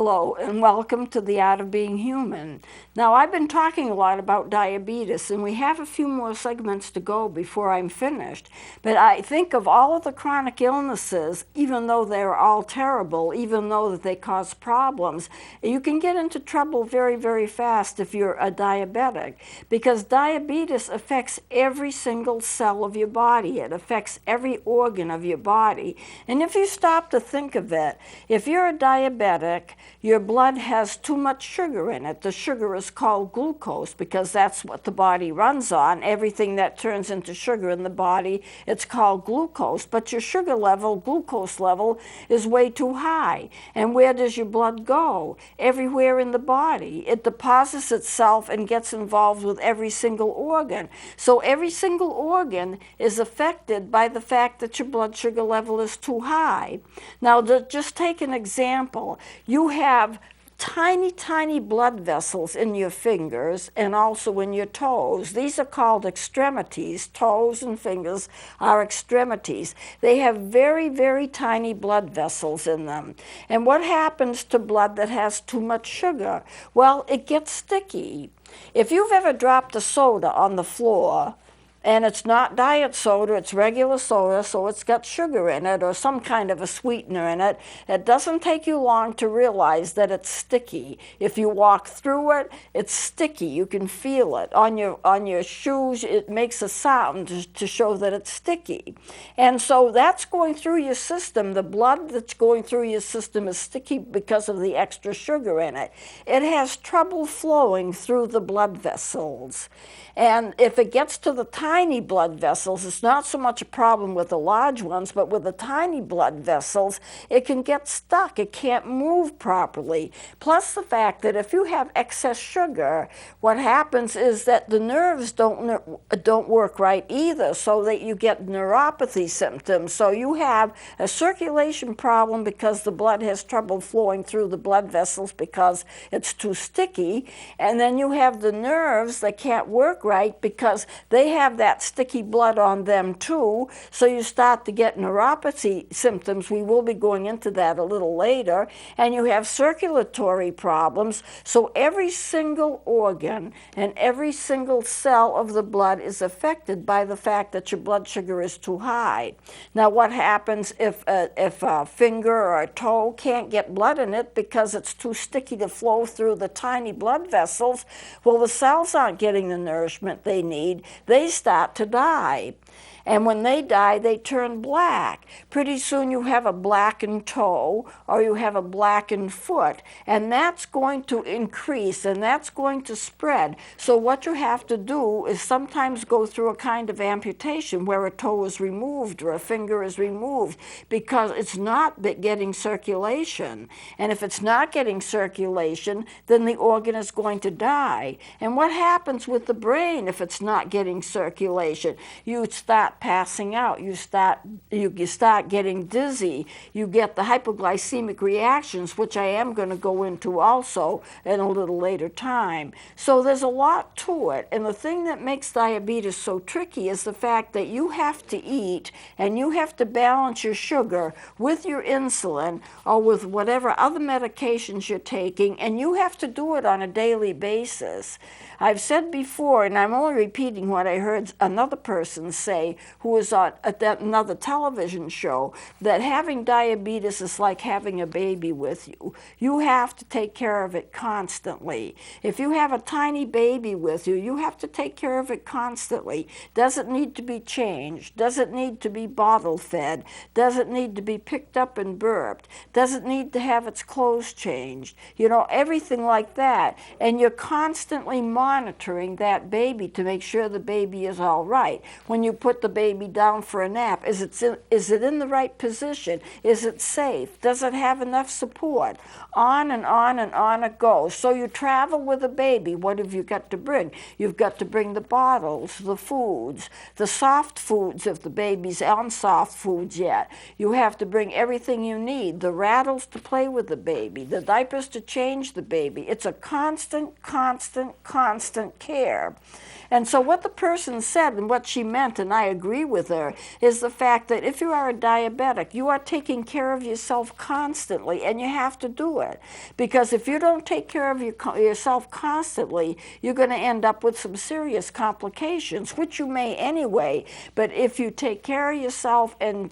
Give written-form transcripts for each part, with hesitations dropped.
Hello and welcome to the Art of Being Human. Now, I've been talking a lot about diabetes, and we have a few more segments to go before I'm finished. But I think of all of the chronic illnesses, even though they're all terrible, even though that they cause problems, you can get into trouble very, very fast if you're a diabetic, because diabetes affects every single cell of your body. It affects every organ of your body. And if you stop to think of it, if you're a diabetic, your blood has too much sugar in it. The sugar is called glucose because that's what the body runs on. Everything that turns into sugar in the body, it's called glucose. But your sugar level, glucose level, is way too high. And where does your blood go? Everywhere in the body. It deposits itself and gets involved with every single organ. So every single organ is affected by the fact that your blood sugar level is too high. Now, just take an example. You have tiny, tiny blood vessels in your fingers and also in your toes. These are called extremities. Toes and fingers are extremities. They have very, very tiny blood vessels in them. And what happens to blood that has too much sugar? Well, it gets sticky. If you've ever dropped a soda on the floor, and it's not diet soda, it's regular soda, so it's got sugar in it or some kind of a sweetener in it. It doesn't take you long to realize that it's sticky. If you walk through it, it's sticky. You can feel it. On your shoes, it makes a sound to show that it's sticky. And so that's going through your system. The blood that's going through your system is sticky because of the extra sugar in it. It has trouble flowing through the blood vessels. And if it gets to the tiny blood vessels, it's not so much a problem with the large ones, but with the tiny blood vessels, it can get stuck. It can't move properly. Plus the fact that if you have excess sugar, what happens is that the nerves don't work right either, so that you get neuropathy symptoms. So you have a circulation problem because the blood has trouble flowing through the blood vessels because it's too sticky, and then you have the nerves that can't work right because they have that sticky blood on them too, so you start to get neuropathy symptoms. We will be going into that a little later. And you have circulatory problems, so every single organ and every single cell of the blood is affected by the fact that your blood sugar is too high. Now, what happens if a finger or a toe can't get blood in it because it's too sticky to flow through the tiny blood vessels? Well, the cells aren't getting the nourishment they need. They start to die. And when they die, they turn black. Pretty soon you have a blackened toe or you have a blackened foot, and that's going to increase and that's going to spread. So what you have to do is sometimes go through a kind of amputation where a toe is removed or a finger is removed because it's not getting circulation. And if it's not getting circulation, then the organ is going to die. And what happens with the brain if it's not getting circulation? You start passing out, you start getting dizzy, you get the hypoglycemic reactions, which I am going to go into also in a little later time. So there's a lot to it, and the thing that makes diabetes so tricky is the fact that you have to eat and you have to balance your sugar with your insulin or with whatever other medications you're taking, and you have to do it on a daily basis. I've said before, and I'm only repeating what I heard another person say who was on another television show, that having diabetes is like having a baby with you. You have to take care of it constantly. If you have a tiny baby with you, you have to take care of it constantly. Does it need to be changed? Does it need to be bottle fed? Does it need to be picked up and burped? Does it need to have its clothes changed? You know, everything like that. And you're constantly monitoring that baby to make sure the baby is all right. When you put the baby down for a nap, is it in the right position? Is it safe? Does it have enough support? On and on and on it goes. So you travel with a baby. What have you got to bring? You've got to bring the bottles, the foods, the soft foods if the baby's on soft foods yet. You have to bring everything you need, the rattles to play with the baby, the diapers to change the baby. It's a constant, constant, constant care. And so what the person said and what she meant, and I agree agree with her, is the fact that if you are a diabetic, you are taking care of yourself constantly, and you have to do it. Because if you don't take care of yourself constantly, you're going to end up with some serious complications, which you may anyway. But if you take care of yourself and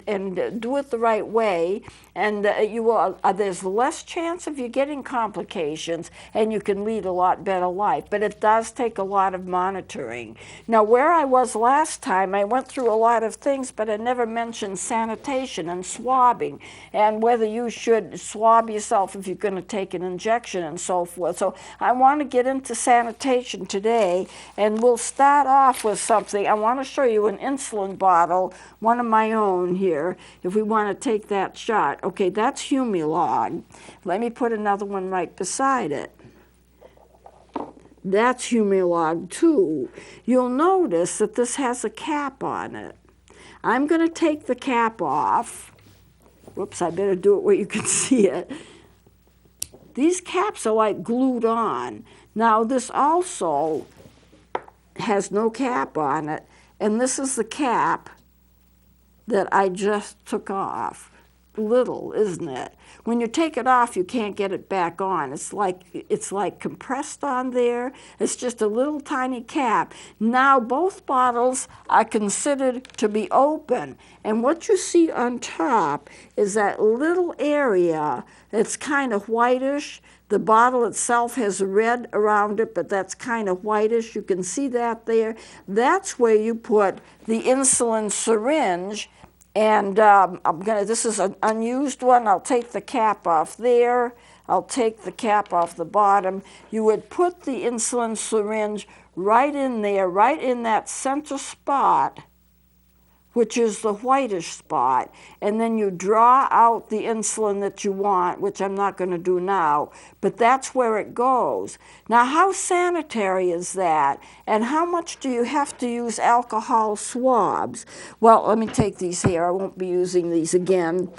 do it the right way, and you will, there's less chance of you getting complications, and you can lead a lot better life. But it does take a lot of monitoring. Now, where I was last time, I went through a lot of things, but I never mentioned sanitation and swabbing, and whether you should swab yourself if you're going to take an injection and so forth. So I want to get into sanitation today, and we'll start off with something. I want to show you an insulin bottle, one of my own here, if we want to take that shot. Okay, that's Humulog. Let me put another one right beside it. That's Humulog 2. You'll notice that this has a cap on it. I'm going to take the cap off. Whoops, I better do it where you can see it. These caps are like glued on. Now, this also has no cap on it, and this is the cap that I just took off. Little, isn't it? When you take it off, you can't get it back on. It's like compressed on there. It's just a little tiny cap. Now both bottles are considered to be open, and what you see on top is that little area that's kind of whitish. The bottle itself has red around it, but that's kind of whitish. You can see that there. That's where you put the insulin syringe. And this is an unused one. I'll take the cap off there. I'll take the cap off the bottom. You would put the insulin syringe right in there, right in that center spot, which is the whitish spot, and then you draw out the insulin that you want, which I'm not going to do now, but that's where it goes. Now, how sanitary is that, and how much do you have to use alcohol swabs? Well, let me take these here. I won't be using these again.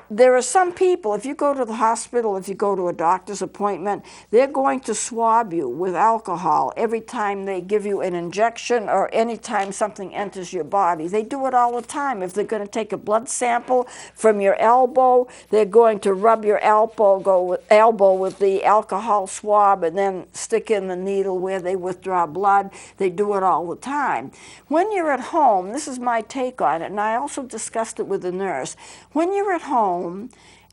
There are some people, if you go to the hospital, if you go to a doctor's appointment, they're going to swab you with alcohol every time they give you an injection or any time something enters your body. They do it all the time. If they're going to take a blood sample from your elbow, they're going to rub your elbow with the alcohol swab and then stick in the needle where they withdraw blood. They do it all the time. When you're at home, this is my take on it, and I also discussed it with the nurse. When you're at home,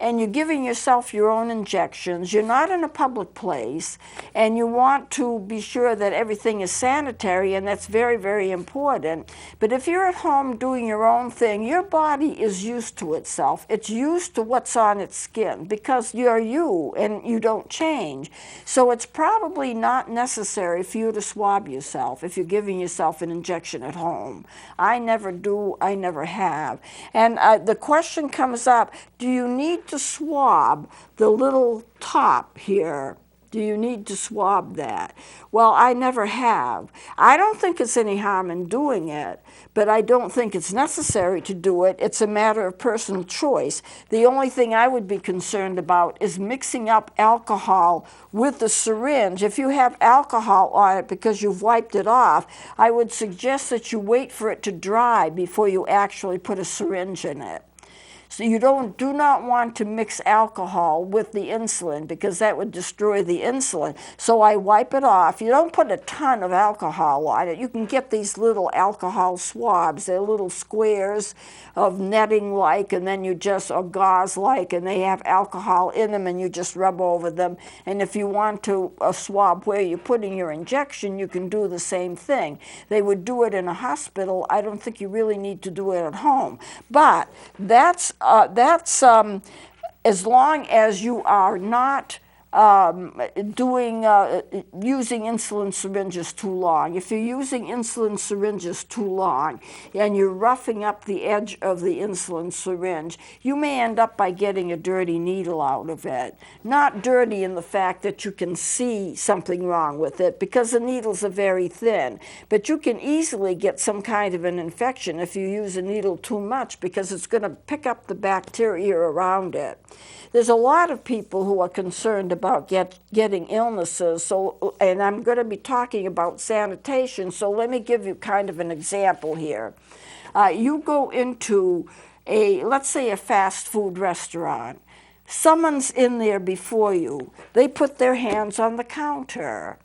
and you're giving yourself your own injections, you're not in a public place, and you want to be sure that everything is sanitary, and that's very, very important. But if you're at home doing your own thing, your body is used to itself. It's used to what's on its skin because you're you and you don't change. So it's probably not necessary for you to swab yourself if you're giving yourself an injection at home. I never do, I never have. And the question comes up, do you need to swab the little top here? Do you need to swab that? Well, I never have. I don't think it's any harm in doing it, but I don't think it's necessary to do it. It's a matter of personal choice. The only thing I would be concerned about is mixing up alcohol with the syringe. If you have alcohol on it because you've wiped it off, I would suggest that you wait for it to dry before you actually put a syringe in it. So you do not want to mix alcohol with the insulin because that would destroy the insulin. So I wipe it off. You don't put a ton of alcohol on it. You can get these little alcohol swabs. They're little squares of netting-like, and then you just, or gauze-like, and they have alcohol in them, and you just rub over them. And if you want to swab where you're putting your injection, you can do the same thing. They would do it in a hospital. I don't think you really need to do it at home. But that's as long as you are not using insulin syringes too long. If you're using insulin syringes too long and you're roughing up the edge of the insulin syringe, you may end up by getting a dirty needle out of it. Not dirty in the fact that you can see something wrong with it because the needles are very thin, but you can easily get some kind of an infection if you use a needle too much because it's going to pick up the bacteria around it. There's a lot of people who are concerned about about getting illnesses. So, and I'm going to be talking about sanitation. So let me give you kind of an example here. You go into let's say a fast food restaurant. Someone's in there before you. They put their hands on the counter.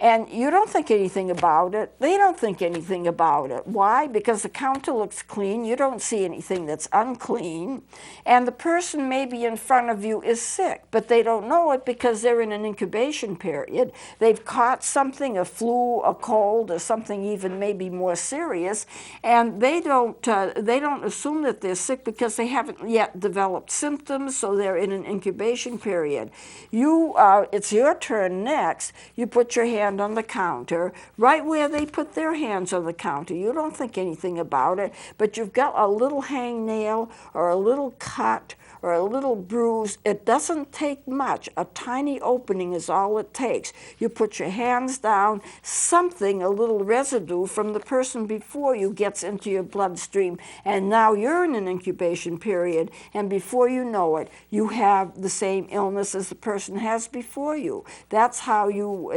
And you don't think anything about it. They don't think anything about it. Why? Because the counter looks clean. You don't see anything that's unclean. And the person maybe in front of you is sick, but they don't know it because they're in an incubation period. They've caught something, a flu, a cold, or something even maybe more serious, and they don't assume that they're sick because they haven't yet developed symptoms, so they're in an incubation period. It's your turn next. You put your hand on the counter, right where they put their hands on the counter. You don't think anything about it, but you've got a little hangnail or a little cut or a little bruise. It doesn't take much. A tiny opening is all it takes. You put your hands down, something, a little residue from the person before you gets into your bloodstream, and now you're in an incubation period, and before you know it, you have the same illness as the person has before you. That's how you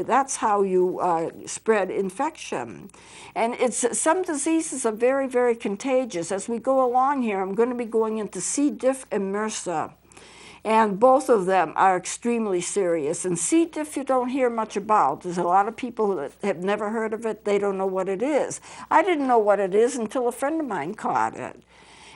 spread infection. And some diseases are very, very contagious. As we go along here, I'm going to be going into C. diff and MRSA. And both of them are extremely serious. And C. diff you don't hear much about. There's a lot of people that have never heard of it. They don't know what it is. I didn't know what it is until a friend of mine caught it.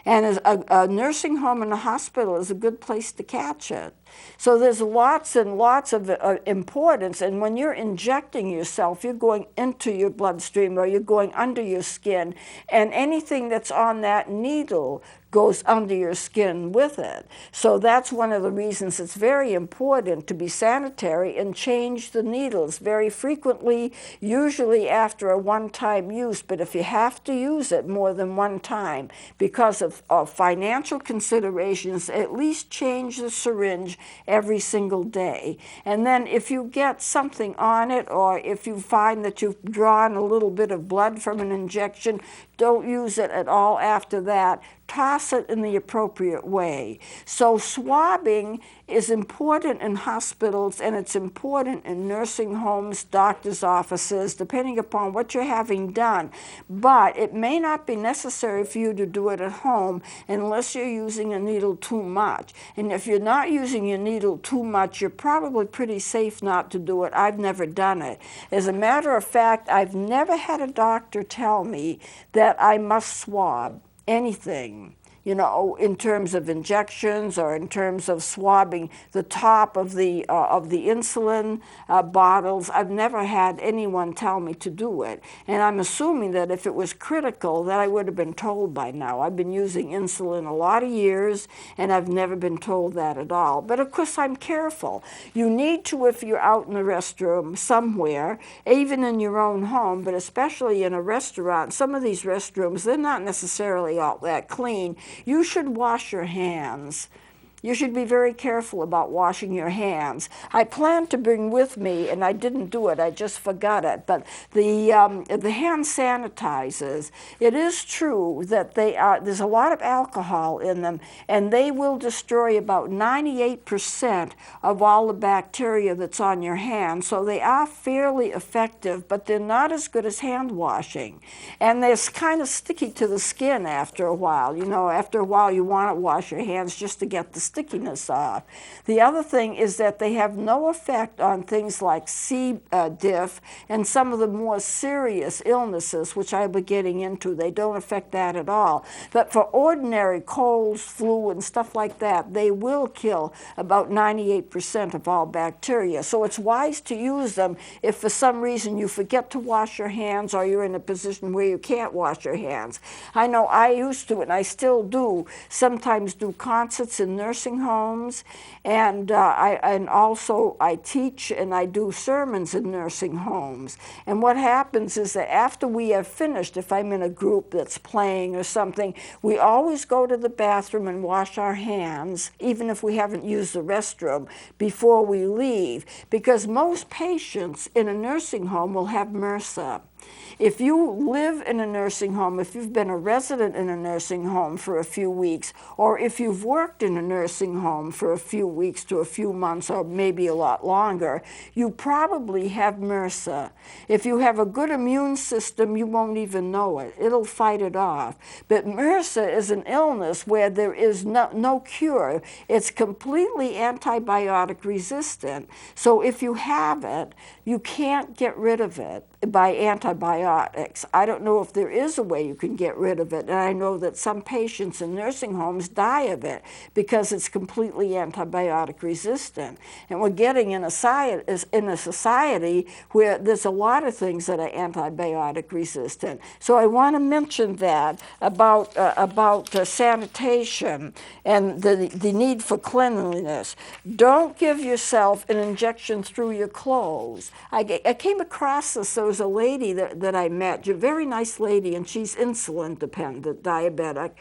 And a nursing home and a hospital is a good place to catch it. So there's lots and lots of importance. And when you're injecting yourself, you're going into your bloodstream or you're going under your skin. And anything that's on that needle goes under your skin with it. So that's one of the reasons it's very important to be sanitary and change the needles very frequently, usually after a one-time use. But if you have to use it more than one time because of financial considerations, at least change the syringe every single day. And then if you get something on it, or if you find that you've drawn a little bit of blood from an injection, don't use it at all after that. Toss it in the appropriate way. So swabbing is important in hospitals, and it's important in nursing homes, doctor's offices, depending upon what you're having done. But it may not be necessary for you to do it at home unless you're using a needle too much. And if you're not using your needle too much, you're probably pretty safe not to do it. I've never done it. As a matter of fact, I've never had a doctor tell me that I must swab anything, in terms of injections or in terms of swabbing the top of the insulin bottles. I've never had anyone tell me to do it. And I'm assuming that if it was critical, that I would have been told by now. I've been using insulin a lot of years, and I've never been told that at all. But of course, I'm careful. You need to if you're out in the restroom somewhere, even in your own home, but especially in a restaurant. Some of these restrooms, they're not necessarily all that clean. You should wash your hands. You should be very careful about washing your hands. I planned to bring with me, and I didn't do it, I just forgot it, but the hand sanitizers, it is true that there's a lot of alcohol in them, and they will destroy about 98% of all the bacteria that's on your hands. So they are fairly effective, but they're not as good as hand washing. And they're kind of sticky to the skin after a while. After a while you want to wash your hands just to get the stickiness off. The other thing is that they have no effect on things like C. diff and some of the more serious illnesses, which I'll be getting into. They don't affect that at all. But for ordinary colds, flu, and stuff like that, they will kill about 98% of all bacteria. So it's wise to use them if for some reason you forget to wash your hands or you're in a position where you can't wash your hands. I know I used to, and I still do, sometimes do concerts in nursing homes, and also I teach and I do sermons in nursing homes. And what happens is that after we have finished, if I'm in a group that's playing or something, we always go to the bathroom and wash our hands, even if we haven't used the restroom, before we leave, because most patients in a nursing home will have MRSA. If you live in a nursing home, if you've been a resident in a nursing home for a few weeks, or if you've worked in a nursing home for a few weeks to a few months or maybe a lot longer, you probably have MRSA. If you have a good immune system, you won't even know it. It'll fight it off. But MRSA is an illness where there is no cure. It's completely antibiotic resistant. So if you have it, you can't get rid of it by antibiotics. I don't know if there is a way you can get rid of it, and I know that some patients in nursing homes die of it because it's completely antibiotic resistant. And we're getting in a society where there's a lot of things that are antibiotic resistant. So I want to mention that about sanitation and the need for cleanliness. Don't give yourself an injection through your clothes. I came across this. There was a lady that I met, a very nice lady, and she's insulin dependent, diabetic.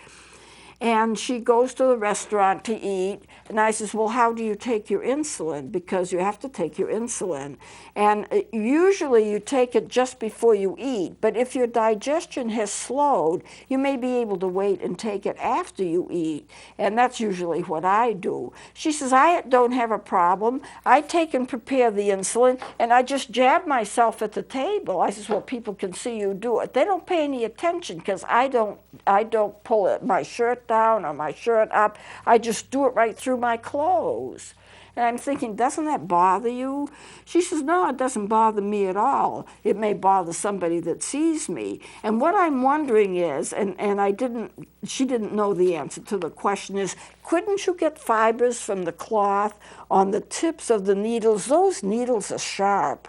And she goes to the restaurant to eat, and I says, well, how do you take your insulin? Because you have to take your insulin. And usually you take it just before you eat, but if your digestion has slowed, you may be able to wait and take it after you eat. And that's usually what I do. She says, I don't have a problem. I take and prepare the insulin, and I just jab myself at the table. I says, well, people can see you do it. They don't pay any attention because I don't pull my shirt down or my shirt up. I just do it right through my clothes. And I'm thinking, doesn't that bother you? She says, no, it doesn't bother me at all. It may bother somebody that sees me. And what I'm wondering is, and she didn't know the answer to the question is, couldn't you get fibers from the cloth on the tips of the needles? Those needles are sharp.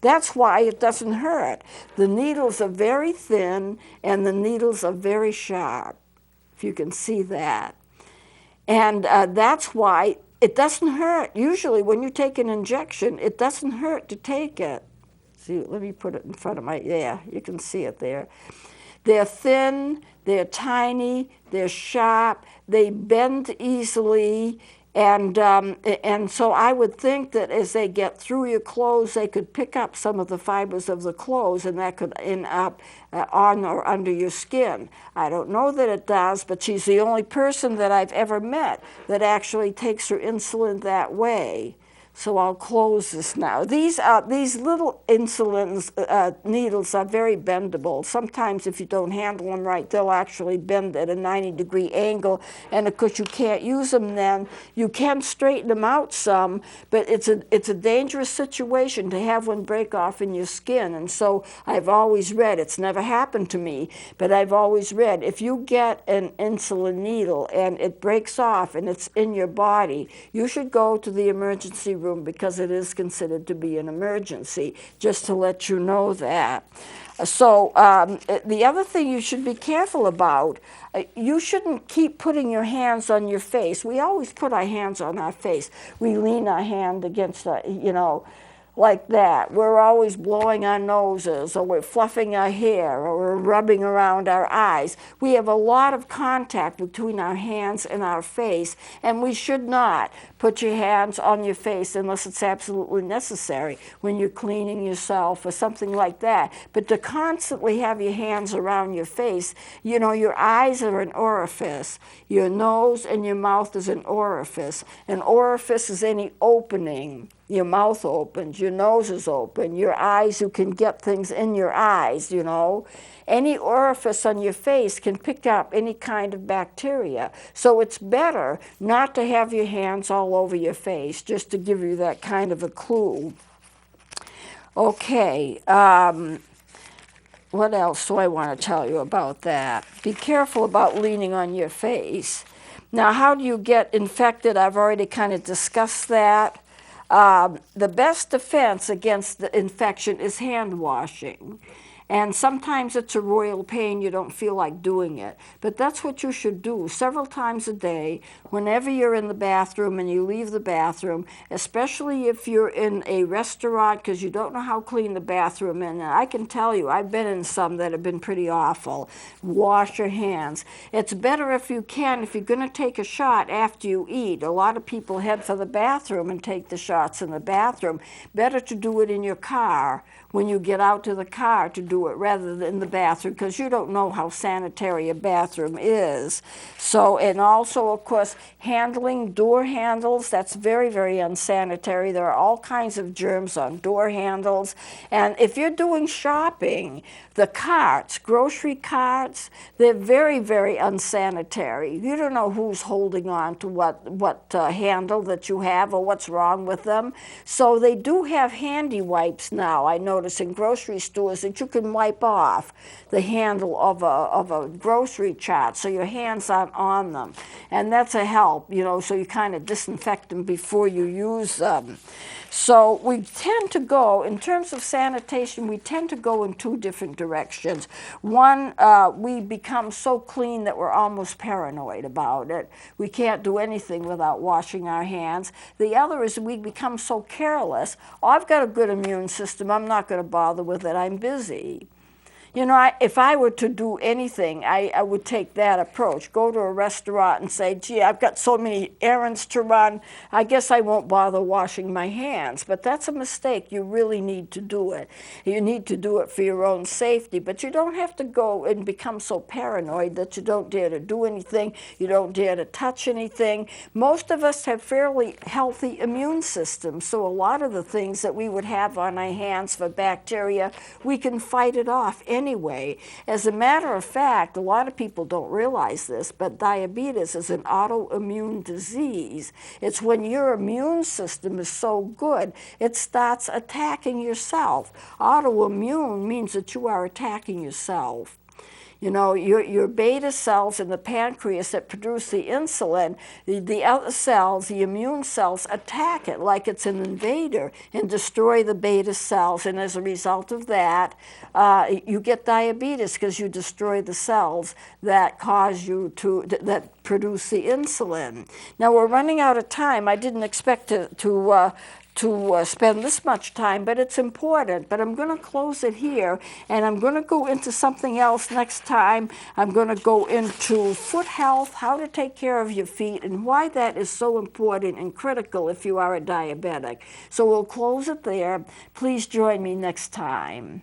That's why it doesn't hurt. The needles are very thin and the needles are very sharp, if you can see that. And that's why it doesn't hurt. Usually when you take an injection, it doesn't hurt to take it. See, let me put it in front of you can see it there. They're thin, they're tiny, they're sharp, they bend easily, and so I would think that as they get through your clothes, they could pick up some of the fibers of the clothes, and that could end up on or under your skin. I don't know that it does, but she's the only person that I've ever met that actually takes her insulin that way. So I'll close this now. These little insulin needles are very bendable. Sometimes if you don't handle them right, they'll actually bend at a 90-degree angle. And of course, you can't use them then. You can straighten them out some, but it's a dangerous situation to have one break off in your skin. And so I've always read, it's never happened to me, but I've always read, if you get an insulin needle and it breaks off and it's in your body, you should go to the emergency room because it is considered to be an emergency, just to let you know that. So the other thing you should be careful about, you shouldn't keep putting your hands on your face. We always put our hands on our face. We lean our hand against, like that. We're always blowing our noses, or we're fluffing our hair, or we're rubbing around our eyes. We have a lot of contact between our hands and our face, and we should not put your hands on your face unless it's absolutely necessary when you're cleaning yourself or something like that. But to constantly have your hands around your face, your eyes are an orifice. Your nose and your mouth is an orifice. An orifice is any opening. Your mouth opens, your nose is open, your eyes, you can get things in your eyes, Any orifice on your face can pick up any kind of bacteria. So it's better not to have your hands all over your face, just to give you that kind of a clue. Okay, what else do I want to tell you about that? Be careful about leaning on your face. Now, how do you get infected? I've already kind of discussed that. The best defense against the infection is hand washing. And sometimes it's a royal pain, you don't feel like doing it. But that's what you should do several times a day, whenever you're in the bathroom and you leave the bathroom, especially if you're in a restaurant because you don't know how clean the bathroom is. And I can tell you, I've been in some that have been pretty awful. Wash your hands. It's better if you can, if you're going to take a shot after you eat. A lot of people head for the bathroom and take the shots in the bathroom. Better to do it in your car when you get out to the car, to do do it rather than in the bathroom, because you don't know how sanitary a bathroom is. So, and also, of course, handling door handles, that's very, very unsanitary. There are all kinds of germs on door handles. And if you're doing shopping, the carts, grocery carts, they're very, very unsanitary. You don't know who's holding on to what handle that you have or what's wrong with them. So they do have handy wipes now, I notice in grocery stores, that you can wipe off the handle of a grocery cart so your hands aren't on them. And that's a help, you know, so you kind of disinfect them before you use them. So we tend to go, in terms of sanitation, we tend to go in two different directions. One, we become so clean that we're almost paranoid about it. We can't do anything without washing our hands. The other is we become so careless. Oh, I've got a good immune system. I'm not going to bother with it. I'm busy. You know, if I were to do anything, I would take that approach. Go to a restaurant and say, gee, I've got so many errands to run, I guess I won't bother washing my hands. But that's a mistake. You really need to do it. You need to do it for your own safety. But you don't have to go and become so paranoid that you don't dare to do anything, you don't dare to touch anything. Most of us have fairly healthy immune systems, so a lot of the things that we would have on our hands for bacteria, we can fight it off anyway. As a matter of fact, a lot of people don't realize this, but diabetes is an autoimmune disease. It's when your immune system is so good, it starts attacking yourself. Autoimmune means that you are attacking yourself. You know, your beta cells in the pancreas that produce the insulin, the other cells, the immune cells, attack it like it's an invader and destroy the beta cells. And as a result of that, you get diabetes because you destroy the cells that cause you to, that produce the insulin. Now, we're running out of time. I didn't expect to spend this much time, but it's important. But I'm going to close it here, and I'm going to go into something else next time. I'm going to go into foot health, how to take care of your feet, and why that is so important and critical if you are a diabetic. So we'll close it there. Please join me next time.